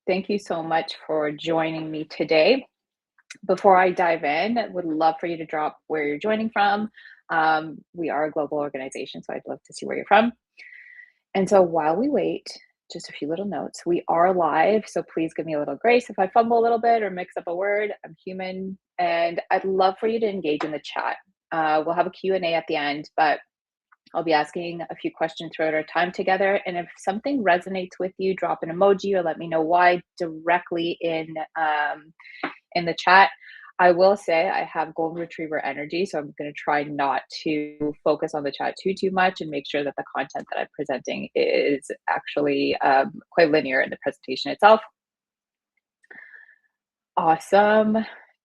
Thank you so much for joining me today. Before I dive in, I would love for you to drop where you're joining from. We are a global organization, so I'd love to see where you're from. And so while we wait, just a few little notes. We are live, so please give me a little grace if I fumble a little bit or mix up a word. I'm human, and I'd love for you to engage in the chat. We'll have a Q&A at the end, but I'll be asking a few questions throughout our time together. And if something resonates with you, drop an emoji or let me know why directly in the chat. I will say I have golden retriever energy, so I'm going to try not to focus on the chat too much and make sure that the content that I'm presenting is actually quite linear in the presentation itself. Awesome.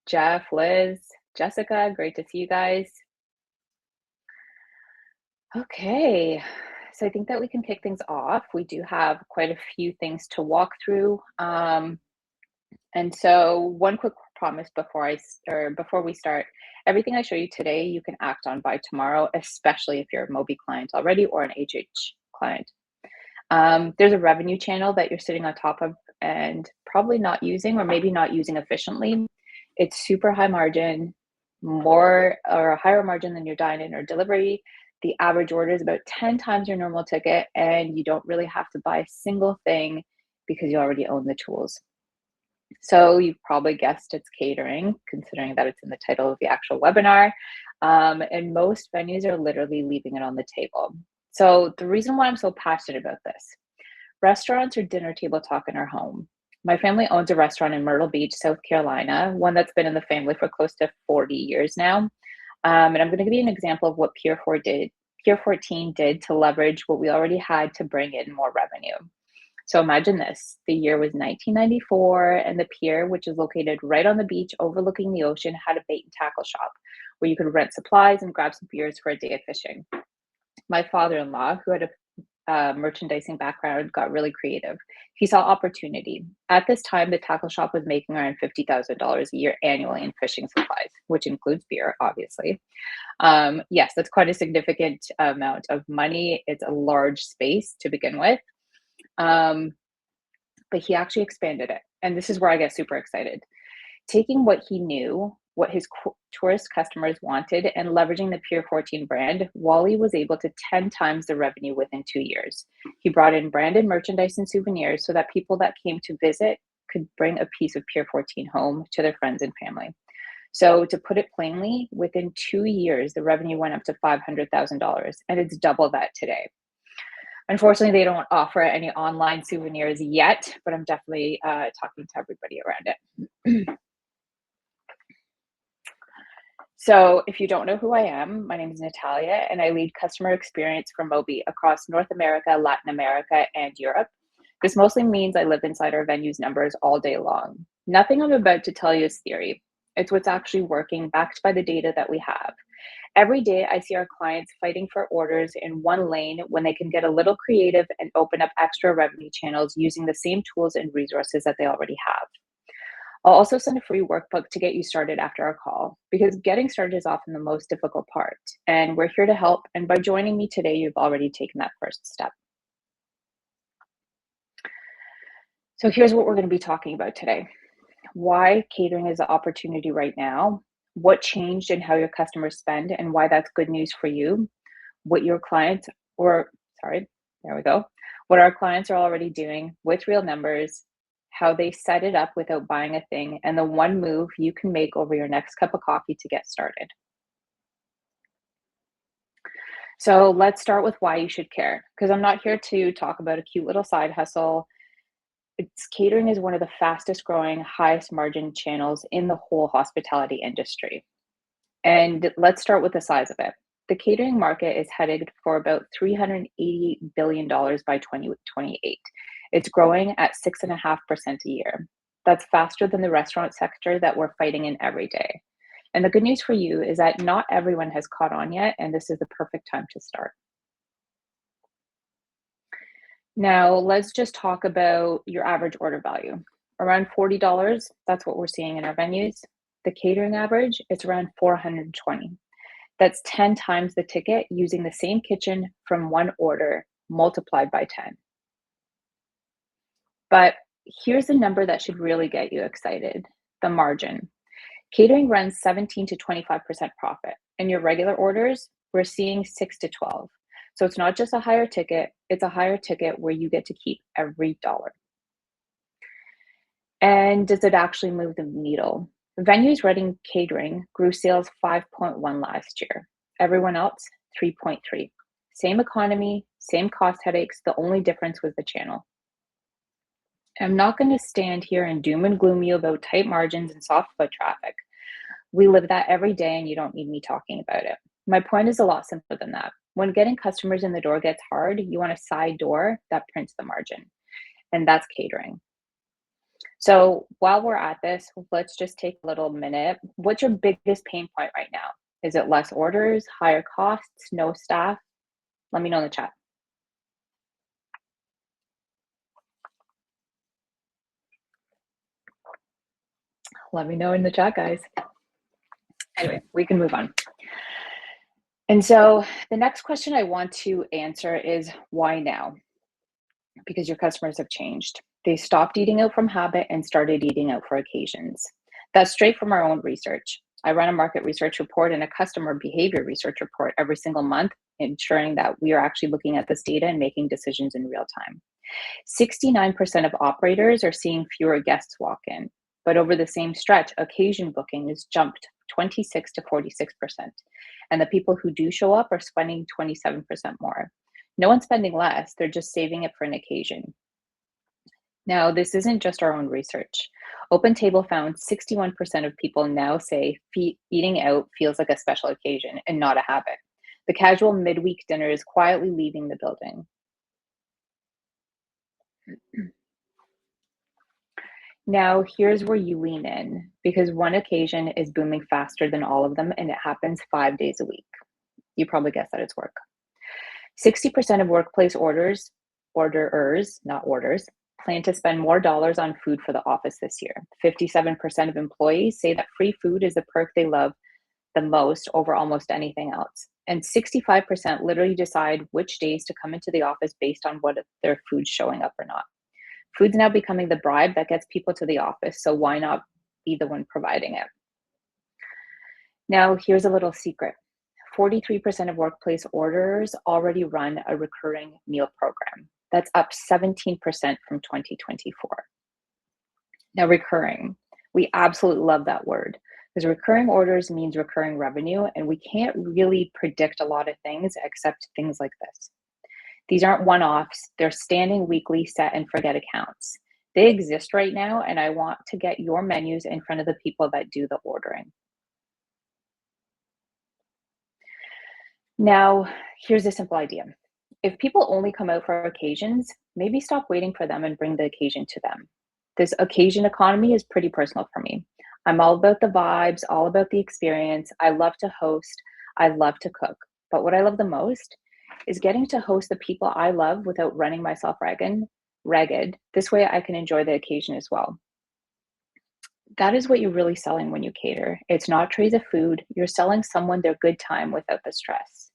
Jeff, Liz, Jessica, great to see you guys. Okay, so I think that we can kick things off. We do have quite a few things to walk through. And so one quick promise before we start, everything I show you today, you can act on by tomorrow, especially if you're a MOBI client already or an HH client. There's a revenue channel that you're sitting on top of and probably not using, or maybe not using efficiently. It's super high margin, more or a higher margin than your dine-in or delivery. The average order is about 10 times your normal ticket, and you don't really have to buy a single thing because you already own the tools. So you've probably guessed it's catering, considering that it's in the title of the actual webinar. And most venues are literally leaving it on the table. So the reason why I'm so passionate about this, restaurants are dinner table talk in our home. My family owns a restaurant in Myrtle Beach, South Carolina, one that's been in the family for close to 40 years now. And I'm going to give you an example of what Pier 14 did to leverage what we already had to bring in more revenue. So imagine this, the year was 1994, and the pier, which is located right on the beach overlooking the ocean, had a bait and tackle shop where you could rent supplies and grab some beers for a day of fishing. My father-in-law, who had a merchandising background, got really creative. He saw opportunity. At this time, the tackle shop was making around $50,000 a year annually in fishing supplies, which includes beer, obviously. Yes, that's quite a significant amount of money. It's a large space to begin with. But he actually expanded it. And this is where I get super excited. Taking what he knew, what his tourist customers wanted, and leveraging the Pier 14 brand, Wally was able to 10 times the revenue within 2 years. He brought in branded merchandise and souvenirs so that people that came to visit could bring a piece of Pier 14 home to their friends and family. So to put it plainly, within 2 years, the revenue went up to $500,000, and it's double that today. Unfortunately, they don't offer any online souvenirs yet, but I'm definitely talking to everybody around it. So if you don't know who I am, my name is Natalia, and I lead customer experience for MOBI across North America, Latin America, and Europe. This mostly means I live inside our venue's numbers all day long. Nothing I'm about to tell you is theory. It's what's actually working, backed by the data that we have. Every day, I see our clients fighting for orders in one lane when they can get a little creative and open up extra revenue channels using the same tools and resources that they already have. I'll also send a free workbook to get you started after our call, because getting started is often the most difficult part, and we're here to help. And by joining me today, you've already taken that first step. So here's what we're going to be talking about today. Why catering is an opportunity right now, what changed in how your customers spend and why that's good news for you, what our clients are already doing with real numbers, how they set it up without buying a thing, and the one move you can make over your next cup of coffee to get started. So let's start with why you should care, because I'm not here to talk about a cute little side hustle. Catering is one of the fastest growing, highest margin channels in the whole hospitality industry. And let's start with the size of it. The catering market is headed for about $388 billion by 2028. It's growing at 6.5% a year. That's faster than the restaurant sector that we're fighting in every day. And the good news for you is that not everyone has caught on yet, and this is the perfect time to start. Now, let's just talk about your average order value. Around $40, that's what we're seeing in our venues. The catering average, it's around $420. That's 10 times the ticket using the same kitchen from one order multiplied by 10. But Here's the number that should really get you excited: the margin. Catering runs 17 to 25% profit, and your regular orders, we're seeing 6 to 12. So it's not just a higher ticket, it's a higher ticket where you get to keep every dollar. And does it actually move the needle? Venues running catering grew sales 5.1 last year. Everyone else, 3.3. Same economy, same cost headaches. The only difference was the channel. I'm not going to stand here and doom and gloom you about tight margins and soft foot traffic. We live that every day, and you don't need me talking about it. My point is a lot simpler than that. When getting customers in the door gets hard, you want a side door that prints the margin, and that's catering. So while we're at this, let's just take a little minute. What's your biggest pain point right now? Is it less orders, higher costs, no staff? Let me know in the chat. Let me know in the chat, guys. Anyway, we can move on. And so the next question I want to answer is why now? Because your customers have changed. They stopped eating out from habit and started eating out for occasions. That's straight from our own research. I run a market research report and a customer behavior research report every single month, ensuring that we are actually looking at this data and making decisions in real time. 69% of operators are seeing fewer guests walk in, but over the same stretch, occasion booking has jumped 26 to 46%. And the people who do show up are spending 27% more. No one's spending less, they're just saving it for an occasion. Now, this isn't just our own research. OpenTable found 61% of people now say eating out feels like a special occasion and not a habit. The casual midweek dinner is quietly leaving the building. Now, here's where you lean in, because one occasion is booming faster than all of them, and it happens 5 days a week. You probably guessed that it's work. 60% of workplace orderers, not orders, plan to spend more dollars on food for the office this year. 57% of employees say that free food is the perk they love the most over almost anything else. And 65% literally decide which days to come into the office based on what their food's showing up or not. Food's now becoming the bribe that gets people to the office, so why not be the one providing it? Now, here's a little secret. 43% of workplace orders already run a recurring meal program. That's up 17% from 2024. Now, recurring, we absolutely love that word, because recurring orders means recurring revenue, and we can't really predict a lot of things except things like this. These aren't one-offs, they're standing weekly set and forget accounts. They exist right now, and I want to get your menus in front of the people that do the ordering. Now, here's a simple idea. If people only come out for occasions, maybe stop waiting for them and bring the occasion to them. This occasion economy is pretty personal for me. I'm all about the vibes, all about the experience. I love to host, I love to cook. But what I love the most is getting to host the people I love without running myself ragged. This way I can enjoy the occasion as well. That is what you're really selling when you cater. It's not trays of food. You're selling someone their good time without the stress.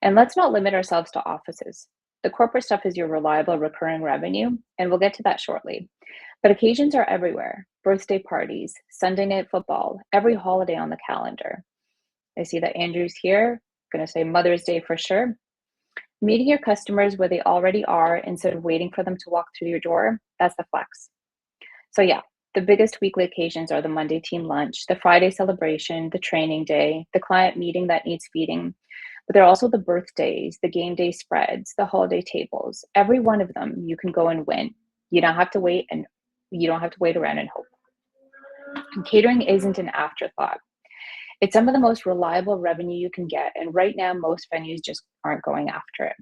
And let's not limit ourselves to offices. The corporate stuff is your reliable recurring revenue, and we'll get to that shortly. But occasions are everywhere. Birthday parties, Sunday night football, every holiday on the calendar. I see that Andrew's here. Going to say Mother's Day for sure. Meeting your customers where they already are instead of waiting for them to walk through your door, that's the flex. So yeah, the biggest weekly occasions are the Monday team lunch, the Friday celebration, the training day, the client meeting that needs feeding. But there are also the birthdays, the game day spreads, the holiday tables. Every one of them you can go and win. You don't have to wait around and hope. And catering isn't an afterthought. It's some of the most reliable revenue you can get, and right now most venues just aren't going after it.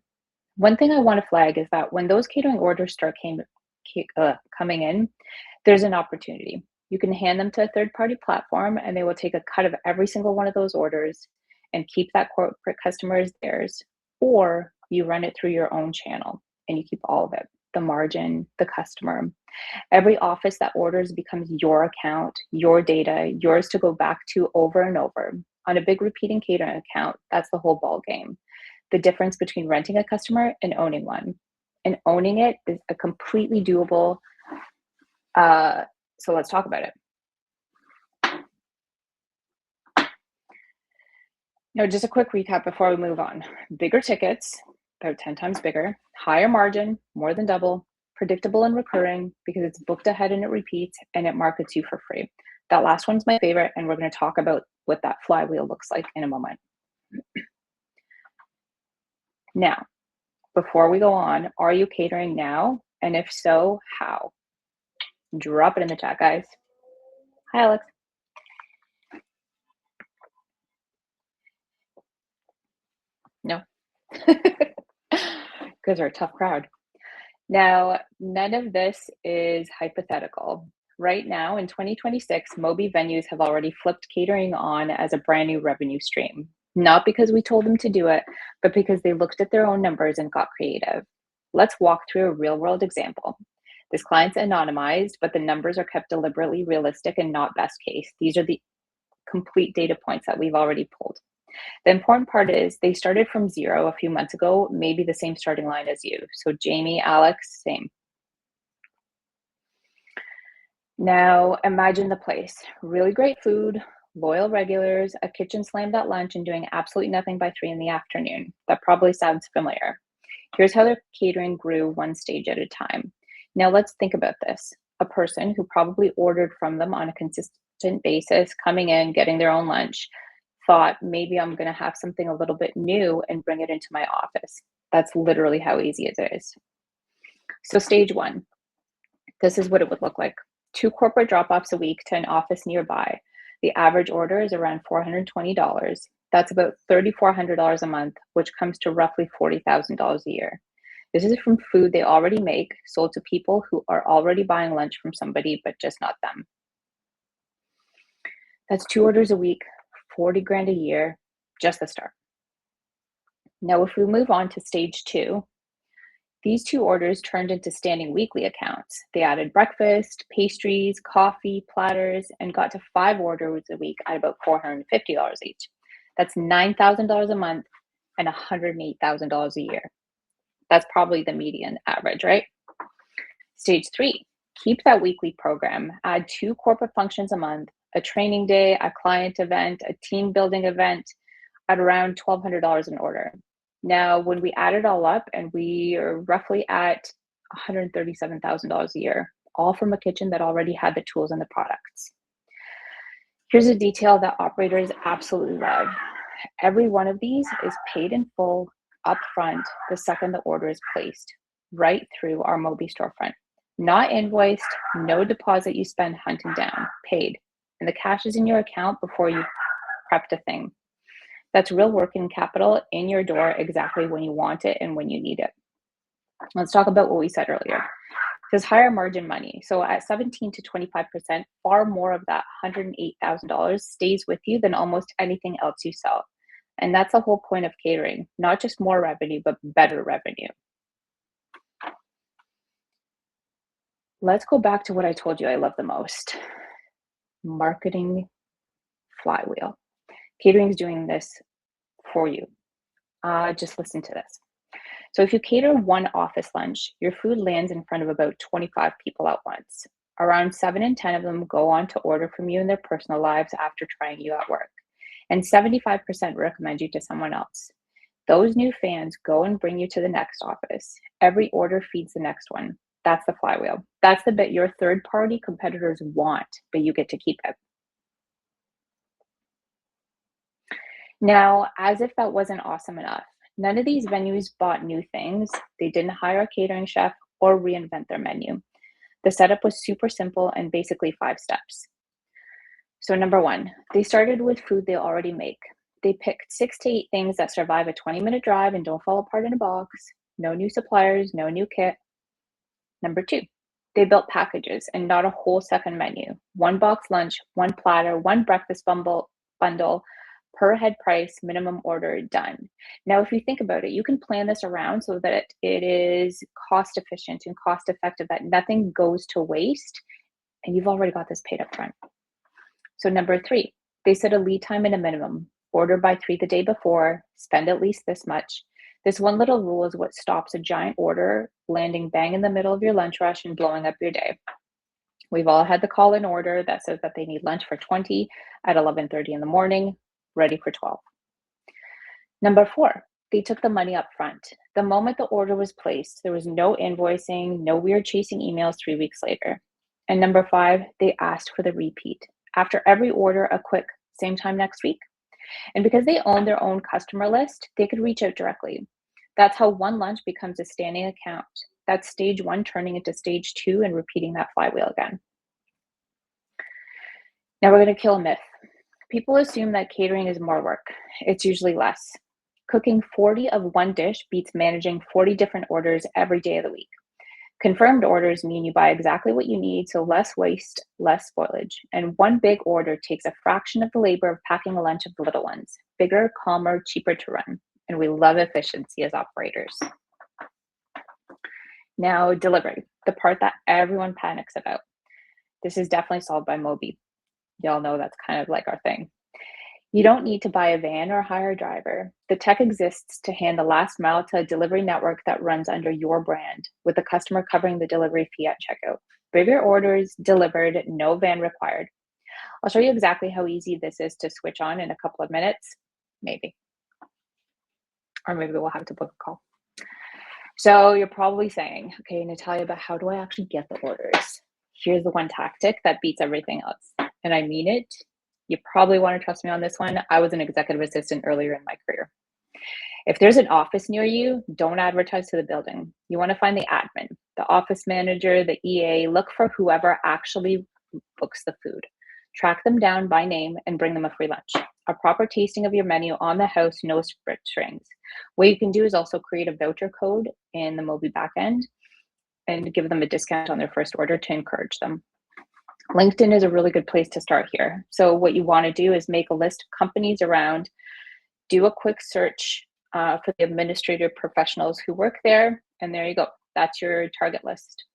One thing I want to flag is that when those catering orders start coming in, there's an opportunity. You can hand them to a third-party platform, and they will take a cut of every single one of those orders and keep that corporate customer as theirs, or you run it through your own channel and you keep all of it, the margin, the customer. Every office that orders becomes your account, your data, yours to go back to over and over. On a big repeating catering account, that's the whole ball game. The difference between renting a customer and owning one. And owning it is a completely doable So let's talk about it. Now, just a quick recap before we move on. Bigger tickets, about 10 times bigger, higher margin, more than double, predictable and recurring because it's booked ahead and it repeats and it markets you for free. That last one's my favorite, and we're going to talk about what that flywheel looks like in a moment. Now, before we go on, are you catering now? And if so, how? Drop it in the chat, guys. Hi, Alex. No. Because we're a tough crowd. Now, none of this is hypothetical. Right now, in 2026, MOBI venues have already flipped catering on as a brand new revenue stream. Not because we told them to do it, but because they looked at their own numbers and got creative. Let's walk through a real world example. This client's anonymized, but the numbers are kept deliberately realistic and not best case. These are the complete data points that we've already pulled. The important part is they started from zero a few months ago, maybe the same starting line as you. So Jamie, Alex, same. Now imagine the place. Really great food, loyal regulars, a kitchen slammed at lunch and doing absolutely nothing by 3 in the afternoon. That probably sounds familiar. Here's how their catering grew one stage at a time. Now let's think about this. A person who probably ordered from them on a consistent basis, coming in, getting their own lunch, thought maybe I'm going to have something a little bit new and bring it into my office. That's literally how easy it is. So stage one, this is what it would look like. 2 corporate drop-offs a week to an office nearby. The average order is around $420. That's about $3,400 a month, which comes to roughly $40,000 a year. This is from food they already make, sold to people who are already buying lunch from somebody, but just not them. That's 2 orders a week, 40 grand a year, just the start. Now, if we move on to stage 2, these 2 orders turned into standing weekly accounts. They added breakfast, pastries, coffee, platters, and got to 5 orders a week at about $450 each. That's $9,000 a month and $108,000 a year. That's probably the median average, right? Stage 3, keep that weekly program. Add 2 corporate functions a month, a training day, a client event, a team building event at around $1,200 an order. Now, when we add it all up, and we are roughly at $137,000 a year, all from a kitchen that already had the tools and the products. Here's a detail that operators absolutely love. Every one of these is paid in full upfront the second the order is placed, right through our MOBI storefront. Not invoiced, no deposit you spend hunting down, paid. And the cash is in your account before you prepped a thing. That's real working capital in your door exactly when you want it and when you need it. Let's talk about what we said earlier. There's higher margin money. So at 17 to 25%, far more of that $108,000 stays with you than almost anything else you sell. And that's the whole point of catering, not just more revenue, but better revenue. Let's go back to what I told you I love the most. Marketing flywheel. Catering is doing this for you. Just listen to this. So if you cater one office lunch, your food lands in front of about 25 people at once. Around 7 in 10 of them go on to order from you in their personal lives after trying you at work. And 75% recommend you to someone else. Those new fans go and bring you to the next office. Every order feeds the next one. That's the flywheel. That's the bit your third-party competitors want, but you get to keep it. Now, as if that wasn't awesome enough, none of these venues bought new things. They didn't hire a catering chef or reinvent their menu. The setup was super simple and basically 5 steps. So number 1, they started with food they already make. They picked 6 to 8 things that survive a 20-minute drive and don't fall apart in a box. No new suppliers, no new kit. Number 2, they built packages and not a whole second menu. 1 box lunch, 1 platter, 1 breakfast bundle, per head price, minimum order, done. Now, if you think about it, you can plan this around so that it is cost efficient and cost effective, that nothing goes to waste, and you've already got this paid up front. So number 3, they set a lead time and a minimum. Order by 3 the day before, spend at least this much. This one little rule is what stops a giant order landing bang in the middle of your lunch rush and blowing up your day. We've all had the call in order that says that they need lunch for 20 at 11:30 in the morning, ready for 12. Number four, they took the money up front. The moment the order was placed, there was no invoicing, no weird chasing emails 3 weeks later. And number five, they asked for the repeat. After every order, a quick same time next week. And because they own their own customer list, they could reach out directly. That's how one lunch becomes a standing account. That's stage one turning into stage two and repeating that flywheel again. Now we're going to kill a myth. People assume that catering is more work. It's usually less. Cooking 40 of one dish beats managing 40 different orders every day of the week. Confirmed orders mean you buy exactly what you need, so less waste, less spoilage. And one big order takes a fraction of the labor of packing a lunch of the little ones. Bigger, calmer, cheaper to run. And we love efficiency as operators. Now, delivery, the part that everyone panics about. This is definitely solved by MOBI. Y'all know that's kind of like our thing. You don't need to buy a van or hire a driver. The tech exists to hand the last mile to a delivery network that runs under your brand, with the customer covering the delivery fee at checkout. Bigger orders delivered, no van required. I'll show you exactly how easy this is to switch on in a couple of minutes, maybe. Or maybe we'll have to book a call. So you're probably saying, okay, Natalia, but how do I actually get the orders? Here's the one tactic that beats everything else. And I mean it. You probably want to trust me on this one. I was an executive assistant earlier in my career. If there's an office near you, don't advertise to the building. You want to find the admin, the office manager, the EA. Look for whoever actually books the food. Track them down by name and bring them a free lunch. A proper tasting of your menu on the house, no strings. What you can do is also create a voucher code in the MOBI backend and give them a discount on their first order to encourage them. LinkedIn is a really good place to start here. So what you want to do is make a list of companies around, do a quick search for the administrative professionals who work there, and there you go. That's your target list.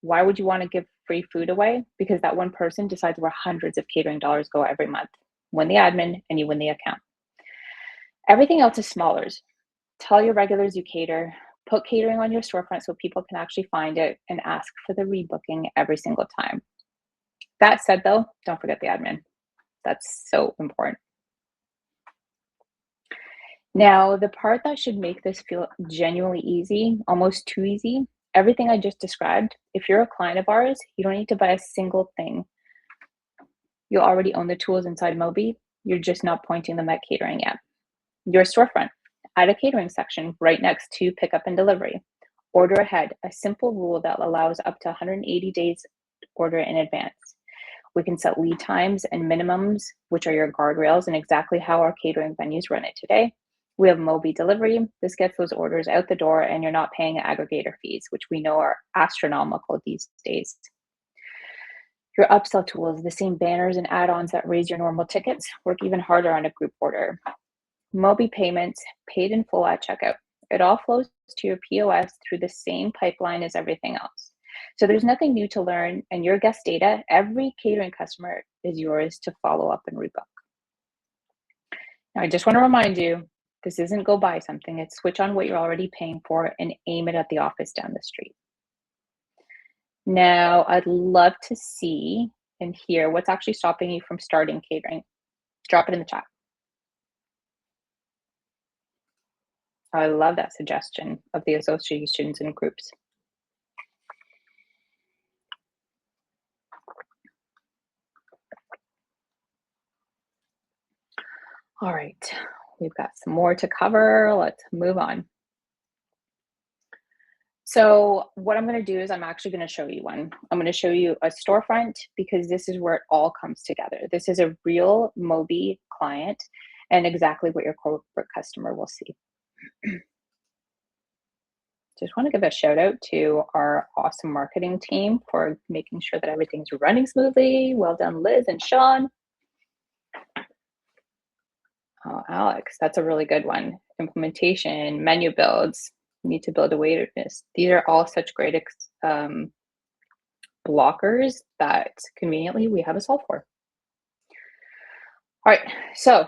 Why would you want to give free food away? Because that one person decides where hundreds of catering dollars go every month. Win the admin and you win the account. Everything else is smallers. Tell your regulars you cater. Put catering on your storefront so people can actually find it and ask for the rebooking every single time. That said, though, don't forget the admin. That's so important. Now, the part that should make this feel genuinely easy, almost too easy, everything I just described, if you're a client of ours, you don't need to buy a single thing. You already own the tools inside MOBI. You're just not pointing them at catering yet. Your storefront, add a catering section right next to pickup and delivery. Order ahead, a simple rule that allows up to 180 days order in advance. We can set lead times and minimums, which are your guardrails and exactly how our catering venues run it today. We have MOBI delivery. This gets those orders out the door and you're not paying aggregator fees, which we know are astronomical these days. Your upsell tools, the same banners and add-ons that raise your normal tickets, work even harder on a group order. MOBI payments, paid in full at checkout. It all flows to your POS through the same pipeline as everything else. So there's nothing new to learn, and your guest data, every catering customer is yours to follow up and rebook. Now, I just want to remind you, this isn't go buy something, it's switch on what you're already paying for and aim it at the office down the street. Now, I'd love to see and hear what's actually stopping you from starting catering. Drop it in the chat. I love that suggestion of the associations and groups. All right, we've got some more to cover. Let's move on. So what I'm going to do is I'm actually going to show you one. I'm going to show you a storefront because this is where it all comes together. This is a real MOBI client and exactly what your corporate customer will see. Just want to give a shout out to our awesome marketing team for making sure that everything's running smoothly. Well done, Liz and Sean. Oh, Alex, that's a really good one. Implementation, menu builds, need to build awareness. These are all such great blockers that conveniently we have a solve for. All right, so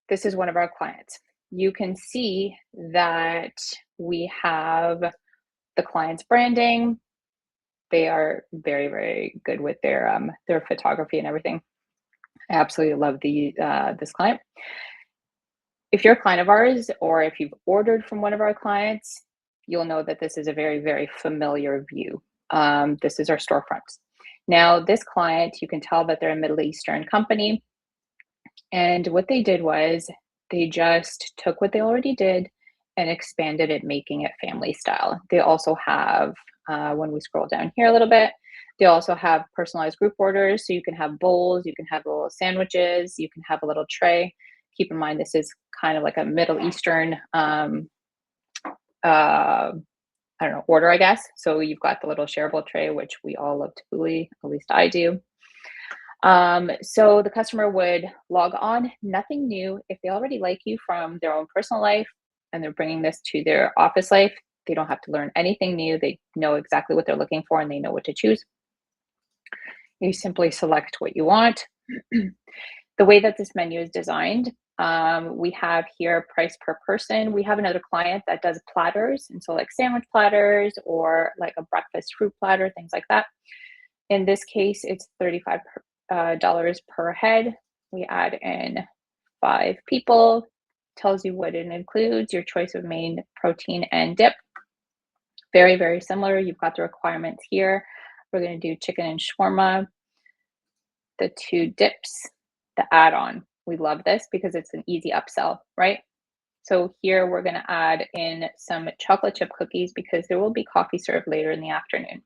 this is one of our clients. You can see that we have the client's branding. They are very, very good with their photography and everything. I absolutely love this client. If you're a client of ours, or if you've ordered from one of our clients, you'll know that this is a very, very familiar view. This is our storefronts. Now, this client, you can tell that they're a Middle Eastern company. And what they did was they just took what they already did and expanded it, making it family style. They also have, when we scroll down here a little bit, they also have personalized group orders. So you can have bowls, you can have little sandwiches, you can have a little tray. Keep in mind, this is kind of like a Middle Eastern, I don't know, order, I guess. So you've got the little shareable tray, which we all love to bully, at least I do. So the customer would log on, nothing new. If they already like you from their own personal life and they're bringing this to their office life, they don't have to learn anything new. They know exactly what they're looking for and they know what to choose. You simply select what you want. The way that this menu is designed, we have here price per person. We have another client that does platters. And so like sandwich platters or like a breakfast fruit platter, things like that. In this case, it's $35 per head. We add in 5 people, tells you what it includes, your choice of main, protein, and dip. Very, very similar. You've got the requirements here. We're going to do chicken and shawarma, the 2 dips, the add-on. We love this because it's an easy upsell, right? So here we're going to add in some chocolate chip cookies because there will be coffee served later in the afternoon.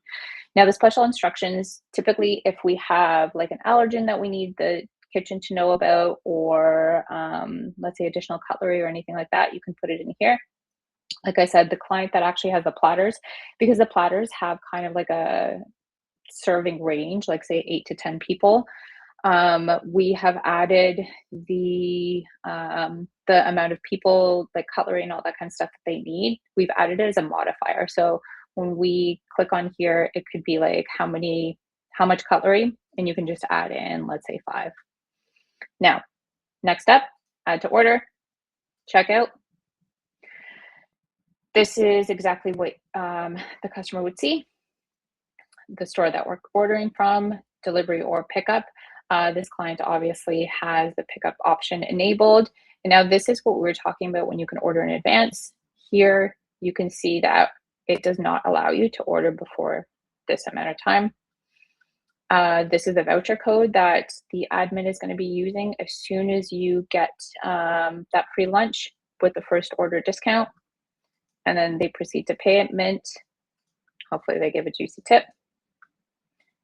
Now, the special instructions, typically if we have like an allergen that we need the kitchen to know about, or let's say additional cutlery or anything like that, you can put it in here. Like I said, the client that actually has the platters, because the platters have kind of like a serving range, like say 8 to 10 people, we have added the amount of people, like cutlery and all that kind of stuff that they need. We've added it as a modifier. So when we click on here, it could be like how much cutlery, and you can just add in, let's say 5. Now, next up, add to order, checkout. This is exactly what the customer would see. The store that we're ordering from, delivery or pickup. This client obviously has the pickup option enabled. And now this is what we were talking about when you can order in advance. Here, you can see that it does not allow you to order before this amount of time. This is a voucher code that the admin is going to be using as soon as you get that free lunch with the first order discount. And then they proceed to payment. Hopefully they give a juicy tip.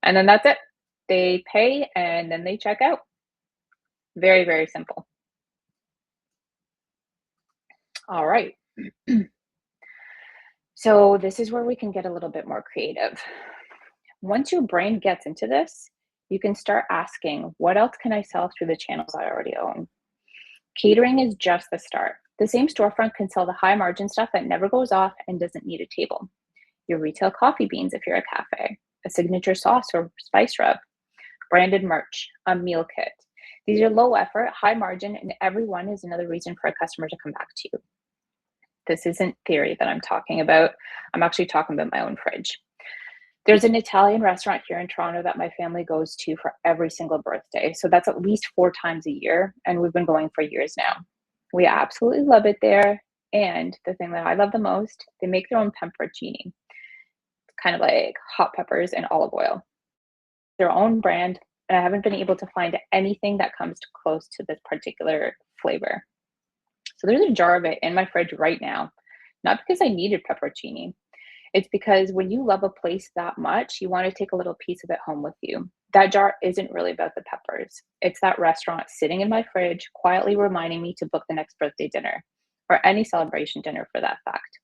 And then that's it. They pay and then they check out. Very, very simple. All right. So this is where we can get a little bit more creative. Once your brain gets into this, you can start asking, what else can I sell through the channels I already own? Catering is just the start. The same storefront can sell the high margin stuff that never goes off and doesn't need a table. Your retail coffee beans if you're a cafe, a signature sauce or spice rub, branded merch, a meal kit. These are low effort, high margin, and every one is another reason for a customer to come back to you. This isn't theory that I'm talking about. I'm actually talking about my own fridge. There's an Italian restaurant here in Toronto that my family goes to for every single birthday. So that's at least 4 times a year, and we've been going for years now. We absolutely love it there. And the thing that I love the most, they make their own pepperoncini, kind of like hot peppers and olive oil. Their own brand, and I haven't been able to find anything that comes close to this particular flavor. So there's a jar of it in my fridge right now, not because I needed pepperoncini. It's because when you love a place that much, you want to take a little piece of it home with you. That jar isn't really about the peppers. It's that restaurant sitting in my fridge, quietly reminding me to book the next birthday dinner, or any celebration dinner for that fact.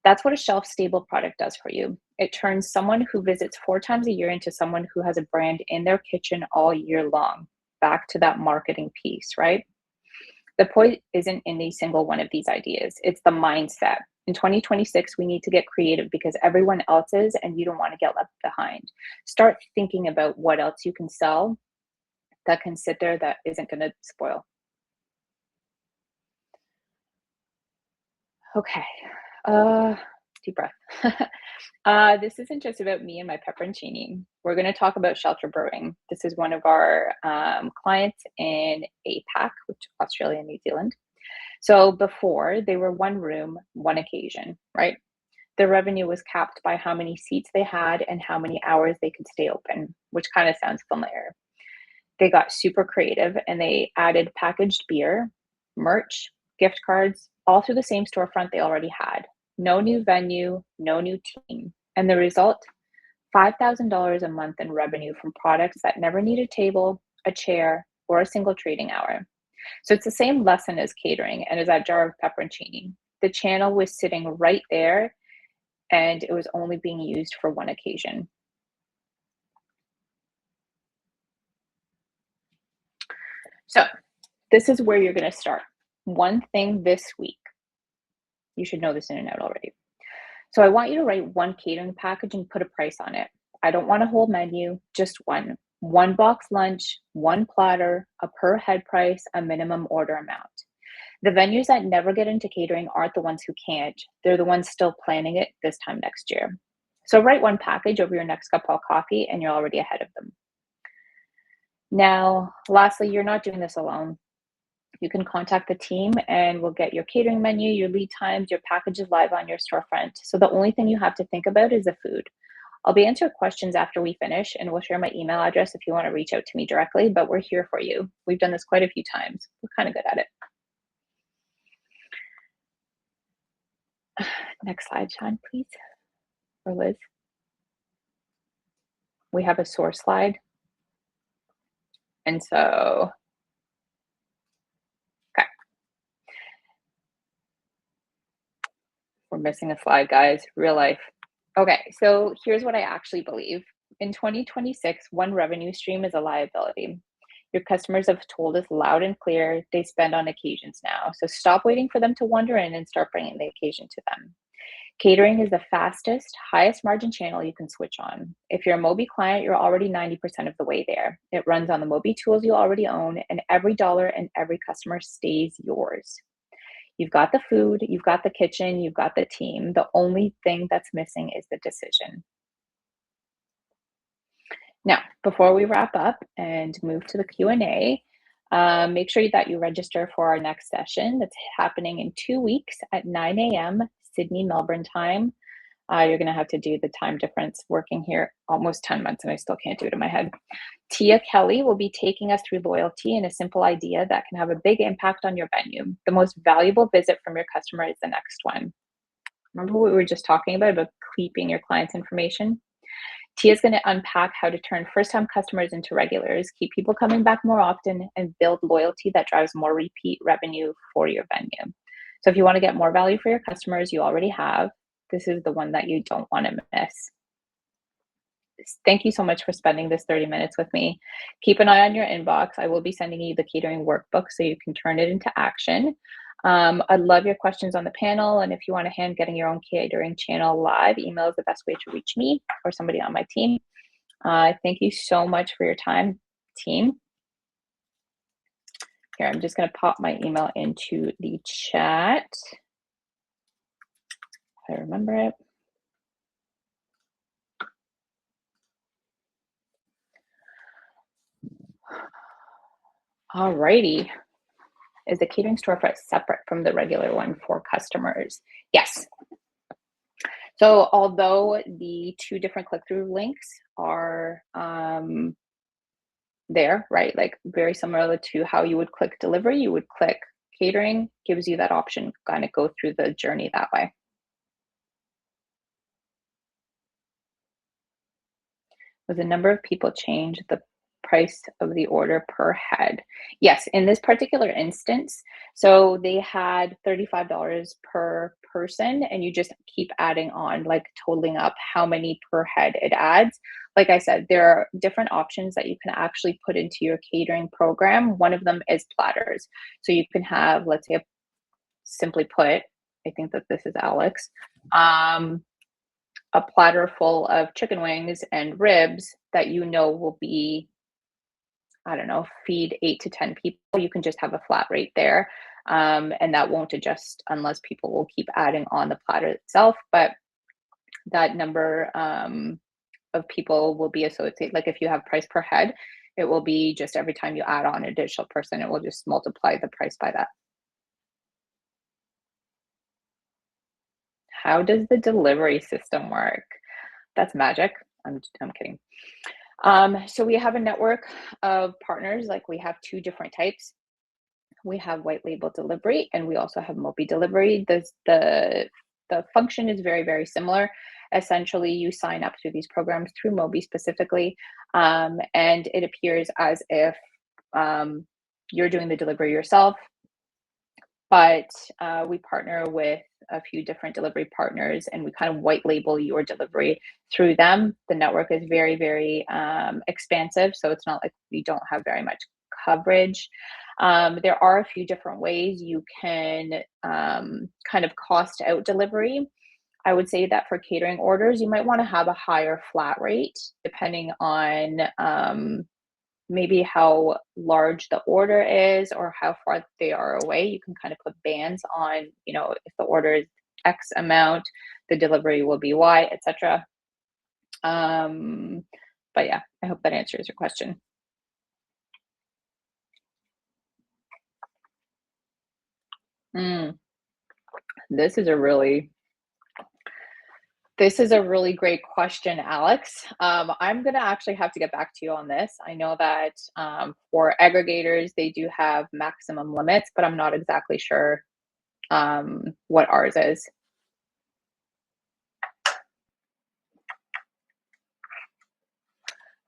That's what a shelf-stable product does for you. It turns someone who visits 4 times a year into someone who has a brand in their kitchen all year long. Back to that marketing piece, right? The point isn't in a single one of these ideas. It's the mindset. In 2026, we need to get creative because everyone else is, and you don't want to get left behind. Start thinking about what else you can sell that can sit there that isn't going to spoil. Okay. Deep breath. This isn't just about me and my pepperoncini. We're going to talk about Shelter Brewing. This is one of our clients in APAC, which is Australia and New Zealand. So before, they were one room, one occasion, right? Their revenue was capped by how many seats they had and how many hours they could stay open, which kind of sounds familiar. They got super creative and they added packaged beer, merch, gift cards, all through the same storefront they already had. No new venue, no new team. And the result, $5,000 a month in revenue from products that never need a table, a chair, or a single trading hour. So it's the same lesson as catering and as that jar of pepperoncini. The channel was sitting right there and it was only being used for one occasion. So this is where you're going to start. One thing this week. You should know this in and out already. So I want you to write one catering package and put a price on it. I don't want a whole menu, just one. One box lunch, one platter, a per head price, a minimum order amount. The venues that never get into catering aren't the ones who can't. They're the ones still planning it this time next year. So write one package over your next cup of coffee and you're already ahead of them. Now, lastly, you're not doing this alone. You can contact the team and we'll get your catering menu, your lead times, your packages live on your storefront. So the only thing you have to think about is the food. I'll be answering questions after we finish and we'll share my email address if you want to reach out to me directly, but we're here for you. We've done this quite a few times. We're kind of good at it. Next slide, Sean, please. Or Liz. We have a source slide. And so, okay. We're missing a slide, guys. Real life. Okay, so here's what I actually believe. In 2026, one revenue stream is a liability. Your customers have told us loud and clear they spend on occasions now. So stop waiting for them to wander in and start bringing the occasion to them. Catering is the fastest, highest margin channel you can switch on. If you're a MOBI client, you're already 90% of the way there. It runs on the MOBI tools you already own, and every dollar and every customer stays yours. You've got the food, you've got the kitchen, you've got the team. The only thing that's missing is the decision. Now, before we wrap up and move to the Q&A, make sure that you register for our next session that's happening in 2 weeks at 9 a.m. Sydney, Melbourne time. You're going to have to do the time difference working here almost 10 months and I still can't do it in my head. Tia Kelly will be taking us through loyalty and a simple idea that can have a big impact on your venue. The most valuable visit from your customer is the next one. Remember what we were just talking about keeping your client's information? Tia's going to unpack how to turn first-time customers into regulars, keep people coming back more often, and build loyalty that drives more repeat revenue for your venue. So if you want to get more value for your customers you already have, this is the one that you don't want to miss. Thank you so much for spending this 30 minutes with me. Keep an eye on your inbox. I will be sending you the catering workbook so you can turn it into action. I'd love your questions on the panel. And if you want a hand getting your own catering channel live, email is the best way to reach me or somebody on my team. Thank you so much for your time, team. Here, I'm just going to pop my email into the chat. If I remember it. All righty. Is the catering storefront separate from the regular one for customers? Yes. So although the two different click-through links are there, right? Like very similar to how you would click delivery, you would click catering, gives you that option, kind of go through the journey that way. Was the number of people change the price of the order per head? Yes, in this particular instance, so they had $35 per person and you just keep adding on, like totaling up how many per head it adds. Like I said, there are different options that you can actually put into your catering program. One of them is platters. So you can have, let's say, simply put, I think that this is Alex, a platter full of chicken wings and ribs that you know will be, I don't know, feed 8 to 10 people. You can just have a flat rate there. And that won't adjust unless people will keep adding on the platter itself. But that number of people will be associated. Like if you have price per head, it will be just every time you add on an additional person, it will just multiply the price by that. How does the delivery system work? That's magic. I'm kidding. So we have a network of partners. Like we have two different types. We have white label delivery, and we also have MOBI delivery. The function is very, very similar. Essentially, you sign up to these programs through MOBI specifically, and it appears as if you're doing the delivery yourself. But we partner with a few different delivery partners, and we kind of white label your delivery through them. The network is very, very expansive, so it's not like we don't have very much coverage. There are a few different ways you can kind of cost out delivery. I would say that for catering orders, you might want to have a higher flat rate depending on maybe how large the order is or how far they are away. You can kind of put bands on, if the order is X amount, the delivery will be Y, etc. But yeah, I hope that answers your question. Mm, this is a really great question, Alex. I'm gonna actually have to get back to you on this. I know that for aggregators, they do have maximum limits, but I'm not exactly sure what ours is.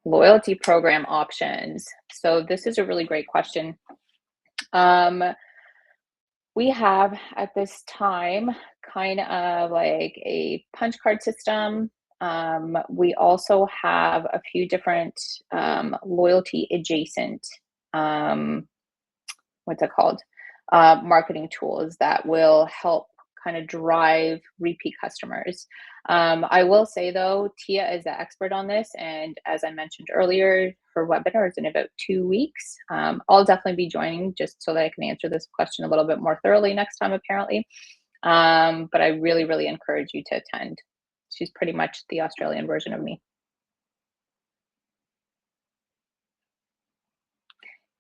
Loyalty program options. So this is a really great question. We have at this time kind of like a punch card system. We also have a few different loyalty adjacent, what's it called? Marketing tools that will help kind of drive repeat customers. I will say though, Tia is the expert on this. And as I mentioned earlier, her webinar is in about 2 weeks. I'll definitely be joining just so that I can answer this question a little bit more thoroughly next time, apparently. But I really, really encourage you to attend. She's pretty much the Australian version of me.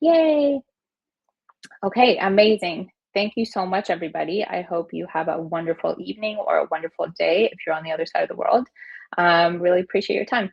Yay. Okay, amazing. Thank you so much, everybody. I hope you have a wonderful evening or a wonderful day if you're on the other side of the world. Really appreciate your time.